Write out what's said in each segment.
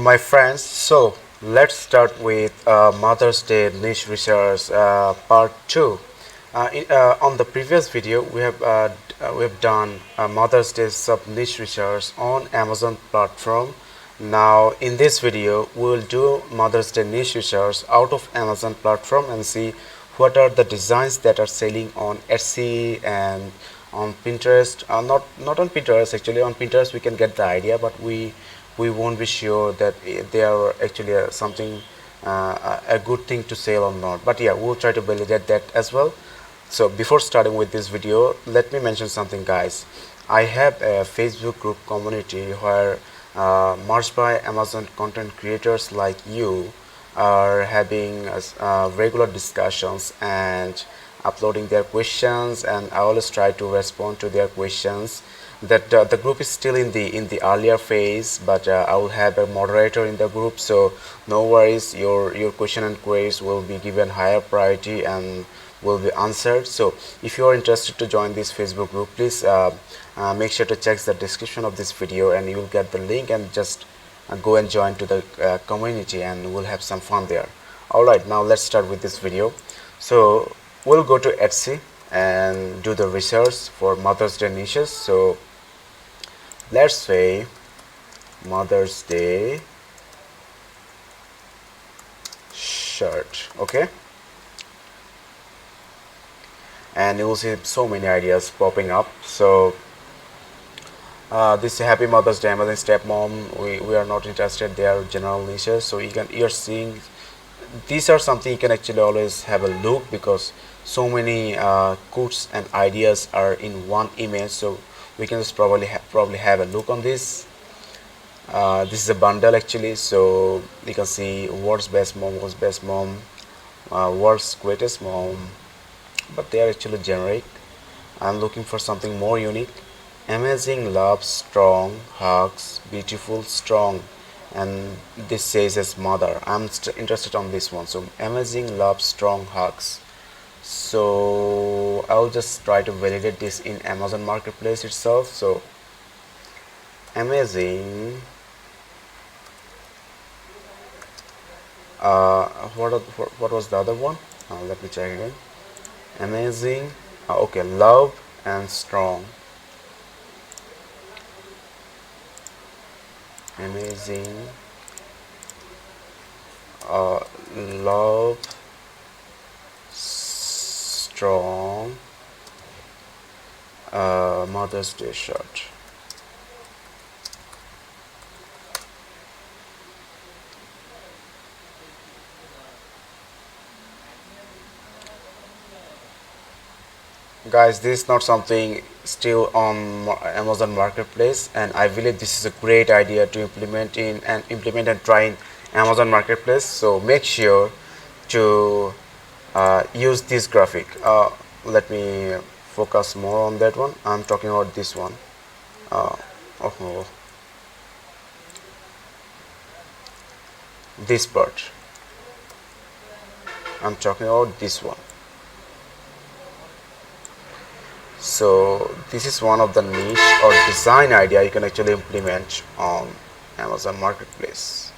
my friends, so let's start with Mother's Day niche research part 2. On the previous video, we have done Mother's Day sub niche research on Amazon platform. Now in this video, we will do Mother's Day niche research out of Amazon platform and see what are the designs that are selling on Etsy and on Pinterest. Not on Pinterest actually. On Pinterest we can get the idea, but we won't be sure that they are actually something a good thing to sell or not. But yeah, we'll try to validate that as well. So before starting with this video, let me mention something, guys. I have a Facebook group community where March by Amazon content creators like you are having regular discussions and uploading their questions, and I always try to respond to their questions. That the group is still in the earlier phase, but I will have a moderator in the group, so no worries, your question and queries will be given higher priority and will be answered. So if you are interested to join this Facebook group, please make sure to check the description of this video and you will get the link, and just go and join to the community and we'll have some fun there. Alright, now let's start with this video. So we'll go to Etsy and do the research for Mother's Day niches. So let's say Mother's Day shirt, okay, and you will see so many ideas popping up. So this Happy Mother's Day, Amazon Stepmom, we are not interested, they are general niches. So you're seeing these are something you can actually always have a look, because so many quotes and ideas are in one image. So we can just probably have a look on this. This is a bundle actually, so you can see world's best mom, world's greatest mom, but they are actually generic. I'm looking for something more unique. Amazing love, strong hugs, beautiful, strong, and this says as mother. I'm interested on this one. So amazing love, strong hugs. So I'll just try to validate this in Amazon Marketplace itself. So amazing what was the other one? Let me check again. Amazing, okay, love and strong. Amazing love, strong, Mother's Day shirt. Guys, this is not something still on Amazon Marketplace, and I believe this is a great idea to implement and try in Amazon Marketplace. So make sure to use this graphic. Let me focus more on that one. I'm talking about this one. Oh, this part. I'm talking about this one. So this is one of the niche or design idea you can actually implement on Amazon Marketplace.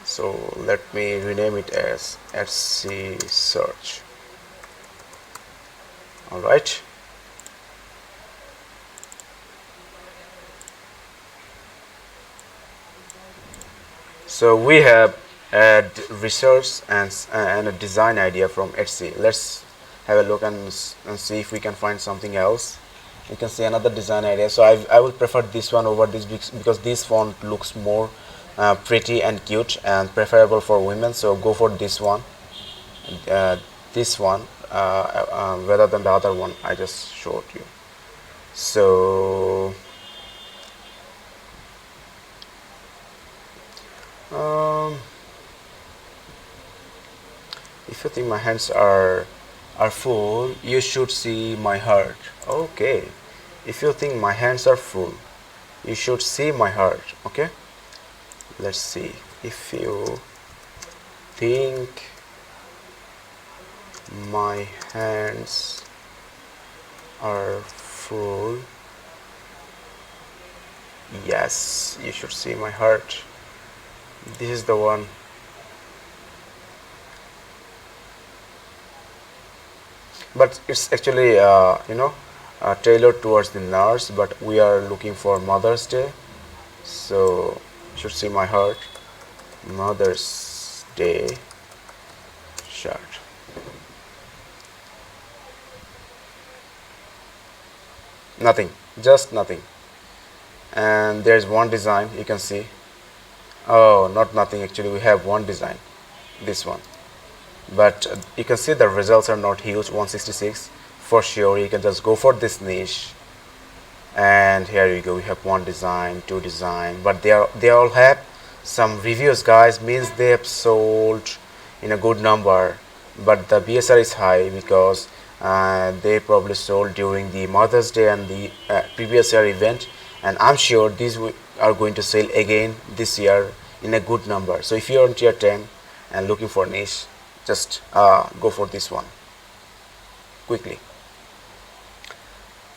So let me rename it as Etsy search. Alright, so we have a research and a design idea from Etsy. Let's have a look and see if we can find something else. You can see another design idea. So I will prefer this one over this because this font looks more pretty and cute and preferable for women. So go for this one, rather than the other one I just showed you. So if you think my hands are full, you should see my heart. Okay, if you think my hands are full, you should see my heart. Okay, let's see. If you think my hands are full, Yes, you should see my heart. This is the one. But it's actually tailored towards the nurse, but we are looking for Mother's Day, so you should see my heart. Mother's Day shirt. Nothing, just nothing. And there's one design you can see. Oh, not nothing, actually we have one design, this one. But you can see the results are not huge, 166. For sure you can just go for this niche. And here you go, we have one design, two design, but they all have some reviews, guys, means they have sold in a good number, but the BSR is high because they probably sold during the Mother's Day and the previous year event, and I'm sure these are going to sell again this year in a good number. So if you're on tier 10 and looking for niche, just go for this one quickly.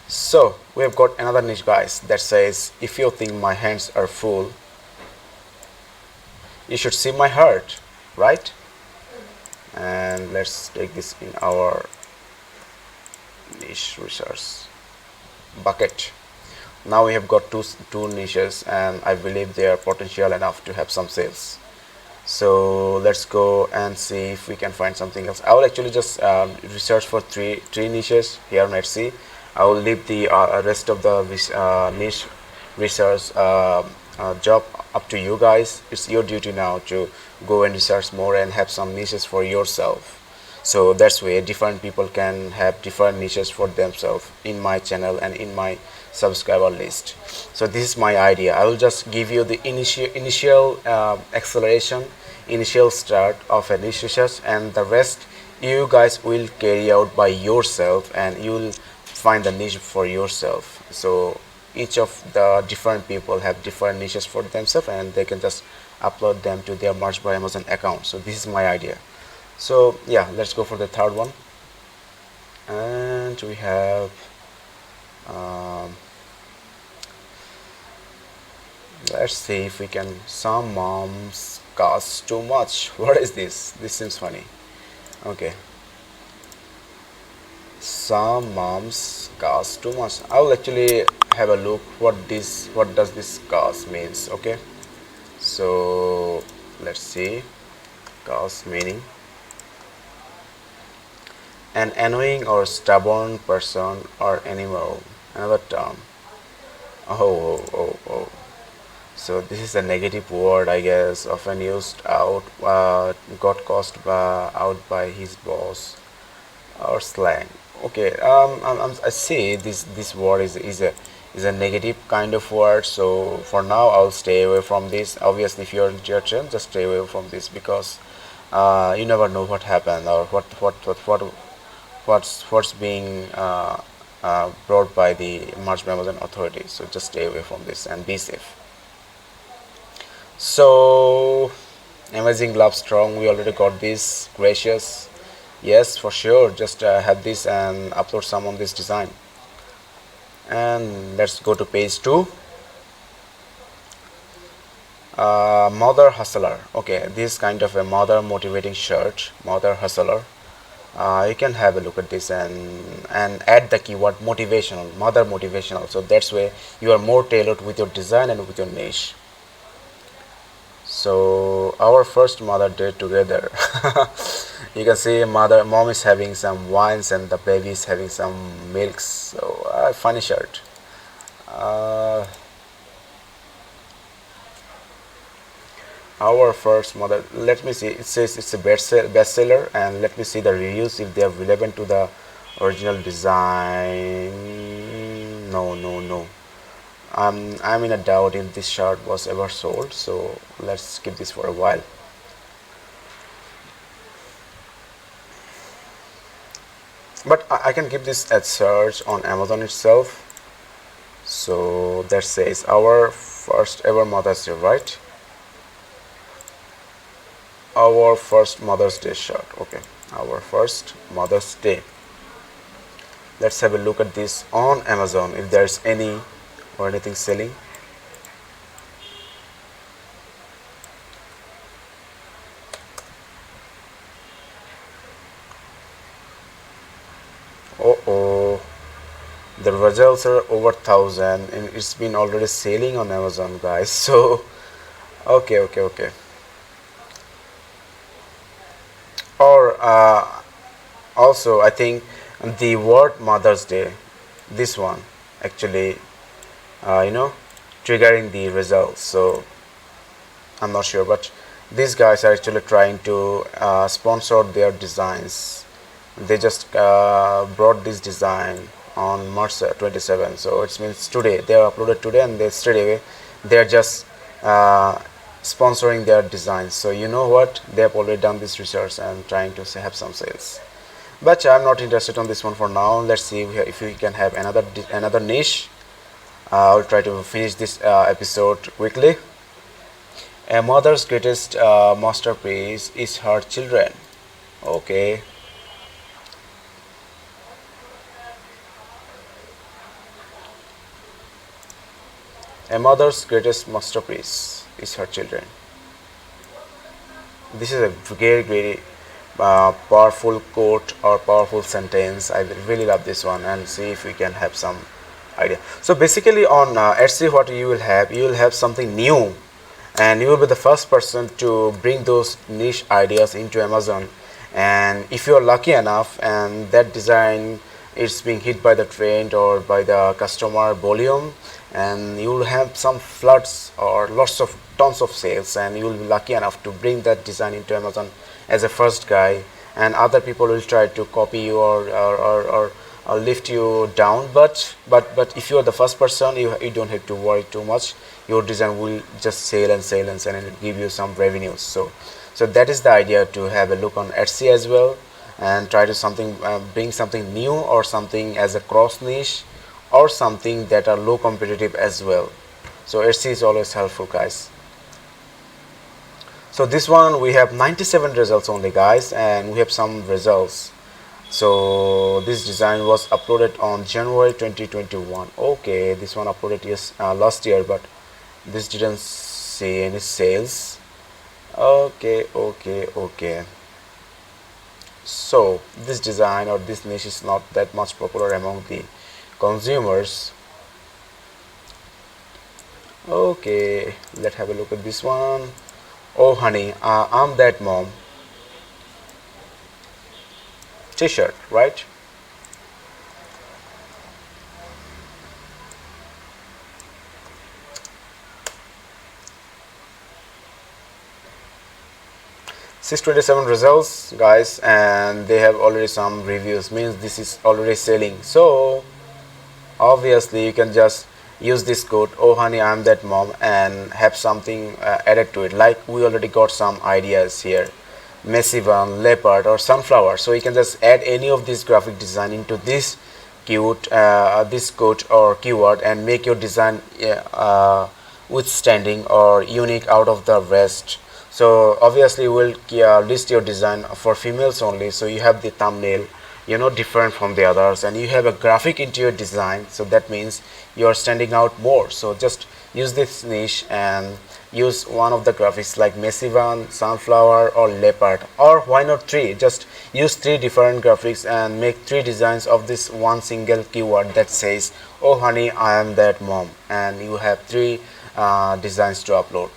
So we have got another niche, guys, that says, if you think my hands are full, you should see my heart, right? And let's take this in our niche research bucket. Now we have got two niches, and I believe they are potential enough to have some sales. So let's go and see if we can find something else. I will actually just research for three niches here on Etsy. I will leave the rest of the niche research job up to you guys. It's your duty now to go and research more and have some niches for yourself. So that's way different people can have different niches for themselves in my channel and in my subscriber list. So this is my idea. I will just give you the initial acceleration, initial start of a niche research, and the rest you guys will carry out by yourself, and you will find the niche for yourself. So each of the different people have different niches for themselves, and they can just upload them to their Merch by Amazon account. So this is my idea. So yeah, let's go for the third one. And we have let's see if we can. Some moms cost too much. What is this? This seems funny. Okay, some moms cost too much. I will actually have a look what does this cost means. Okay, so let's see. Cost meaning an annoying or stubborn person or animal. Another term. Oh. So this is a negative word, I guess, often used out, got out by his boss, or slang. Okay, I see this word is a negative kind of word. So for now, I'll stay away from this. Obviously, if you're in church, just stay away from this, because you never know what happened, or what's being brought by the Merch by Amazon authorities. So just stay away from this and be safe. So amazing, love strong, we already got this. Gracious, yes, for sure, just have this and upload some on this design. And let's go to page 2. Mother hustler. Okay, this kind of a mother motivating shirt, mother hustler. You can have a look at this and add the keyword motivational, mother motivational. So that's where you are more tailored with your design and with your niche. So our first Mother Day together. You can see mom is having some wines and the baby is having some milks. So funny shirt. Our first mother. Let me see. It says it's a bestseller, and let me see the reviews if they are relevant to the original design. No. I'm in a doubt if this shirt was ever sold, so let's skip this for a while. But I can give this a search on Amazon itself. So that says our first ever Mother's Day, right? Our first Mother's Day shirt. Okay, our first Mother's Day. Let's have a look at this on Amazon if there's any or anything selling. Oh, the results are over 1,000 and it's been already selling on Amazon, guys. So okay. Or also, I think the word Mother's Day, this one actually, you know, triggering the results. So I'm not sure, but these guys are actually trying to sponsor their designs. They just brought this design on March 27, so it means today they are uploaded today, and they straight away they are just uh, sponsoring their designs. So you know what, they have already done this research and trying to have some sales. But I'm not interested on this one for now. Let's see if we can have another niche. I'll try to finish this episode quickly. A mother's greatest masterpiece is her children. Okay. A mother's greatest masterpiece is her children. This is a very powerful quote or powerful sentence. I really love this one, and see if we can have some idea. So basically on Etsy, what you will have something new, and you will be the first person to bring those niche ideas into Amazon. And if you are lucky enough and that design is being hit by the trend or by the customer volume, and you will have some floods or lots of tons of sales, and you will be lucky enough to bring that design into Amazon as a first guy, and other people will try to copy you or lift you down. But if you are the first person, you don't have to worry too much. Your design will just sell and sell and sell, and it give you some revenues. So that is the idea, to have a look on Etsy as well, and try to something bring something new or something as a cross niche, or something that are low competitive as well. So Etsy is always helpful, guys. So this one we have 97 results only, guys, and we have some results. So this design was uploaded on January 2021. Okay, this one uploaded last year, but this didn't see any sales. Okay. So this design or this niche is not that much popular among the consumers. Okay, let's have a look at this one. Oh honey, I'm that mom t-shirt, right? 627 results, guys, and they have already some reviews, means this is already selling. So obviously you can just use this code, oh honey I'm that mom, and have something added to it. Like we already got some ideas here, messy one, leopard or sunflower. So you can just add any of this graphic design into this this code or keyword, and make your design withstanding or unique out of the rest. So obviously we'll list your design for females only, so you have the thumbnail, you know, different from the others, and you have a graphic into your design, so that means you're standing out more. So just use this niche and use one of the graphics like messy one, sunflower or leopard, or why not three. Just use three different graphics and make three designs of this one single keyword that says oh honey I am that mom, and you have three designs to upload.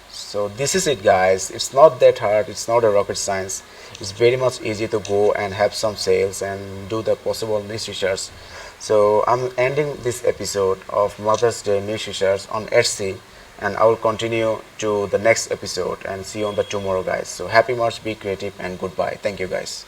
So this is it, guys. It's not that hard, it's not a rocket science. It's very much easy to go and have some sales and do the possible niche research. So I'm ending this episode of Mother's Day niche research on Etsy, and I will continue to the next episode, and see you on the tomorrow, guys. So happy March, be creative, and goodbye. Thank you, guys.